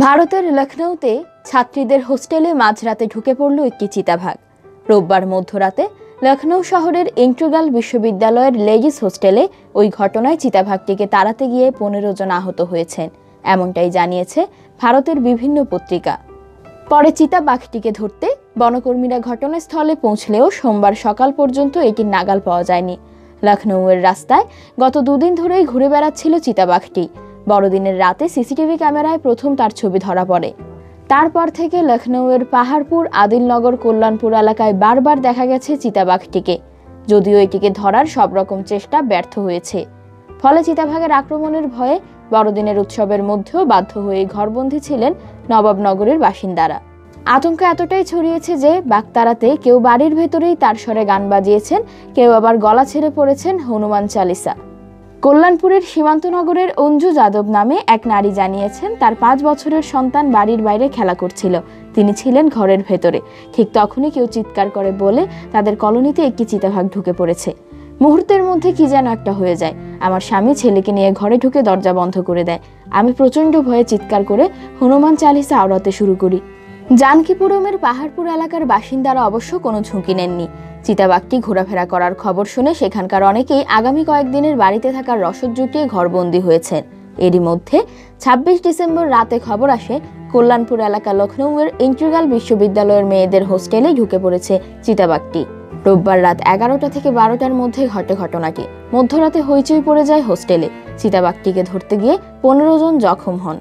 ভারতের লখনৌতে ছাত্রীদের হোস্টেলে মাঝরাতে ঢুকে পড়ল একটি চিতাবাঘ। রোববার মধ্যরাতে লখনৌ শহরের ইন্টিগ্রাল বিশ্ববিদ্যালয়ের লেডিস হোস্টেলে ওই ঘটনায় চিতাবাঘটিকে তাড়াতে গিয়ে 15 জন আহত হয়েছেন, এমনটাই জানিয়েছে ভারতের বিভিন্ন পত্রিকা। পরে চিতাবাঘটিকে ধরতে বনকর্মীরা ঘটনাস্থলে পৌঁছলেও সোমবার সকাল পর্যন্ত এটির নাগাল পাওয়া যায়নি। লখনৌয়ের রাস্তায় গত দুদিন ধরেই ঘুরে বেড়াচ্ছিল চিতাবাঘটি। বড়দিনের রাতে সিসিটিভি ক্যামেরায় প্রথম তার ছবি ধরা পড়ে। তারপর থেকে লখনৌয়ের পাহাড়পুর, আদিলনগর, কল্যাণপুর এলাকায় বারবার দেখা গেছে চিতাবাঘটিকে, যদিও এটিকে ধরার সব রকম চেষ্টা ব্যর্থ হয়েছে। ফলে চিতাবাঘের আক্রমণের ভয়ে বড়দিনের উৎসবের মধ্যেও বাধ্য হয়ে ঘরবন্দি ছিলেন নবাবনগরের বাসিন্দারা। আতঙ্ক এতটাই ছড়িয়েছে যে বাঘ তাড়াতে কেউ বাড়ির ভেতরেই তার স্বরে গান বাজিয়েছেন, কেউ আবার গলা ছেড়ে পড়েছেন হনুমান চালিসা। কল্যাণপুরের সীমান্তনগরের অঞ্জু যাদব নামে এক নারী জানিয়েছেন, তার 5 বছরের সন্তান বাড়ির বাইরে খেলা করছিল, তিনি ছিলেন ঘরের ভেতরে। ঠিক তখনই কেউ চিৎকার করে বলে তাদের কলোনিতে একটি চিতাবাঘ ঢুকে পড়েছে। মুহূর্তের মধ্যে কি যেন একটা হয়ে যায়। আমার স্বামী ছেলেকে নিয়ে ঘরে ঢুকে দরজা বন্ধ করে দেয়। আমি প্রচন্ড ভয়ে চিৎকার করে হনুমান চালিসা আওড়াতে শুরু করি। জানকীপুরমের পাহাড়পুর এলাকার বাসিন্দারা অবশ্য কোনো ঝুঁকি নেননি। চিতাবাঘটি ঘোরাফেরা করার খবর শুনে সেখানকার অনেকেই আগামী কয়েকদিনের বাড়িতে থাকার রসদ জুটিয়ে ঘরবন্দি হয়েছেন। এরই মধ্যে 26 ডিসেম্বর রাতে খবর আসে, কল্যাণপুর এলাকা লখনৌয়ের ইন্টিগ্রাল বিশ্ববিদ্যালয়ের মেয়েদের হোস্টেলে ঢুকে পড়েছে চিতাবাঘটি। রোববার রাত 11টা থেকে 12টার মধ্যে ঘটে ঘটনাটি। মধ্যরাতে হইচই পড়ে যায় হোস্টেলে। চিতাবাঘটিকে ধরতে গিয়ে 15 জন জখম হন।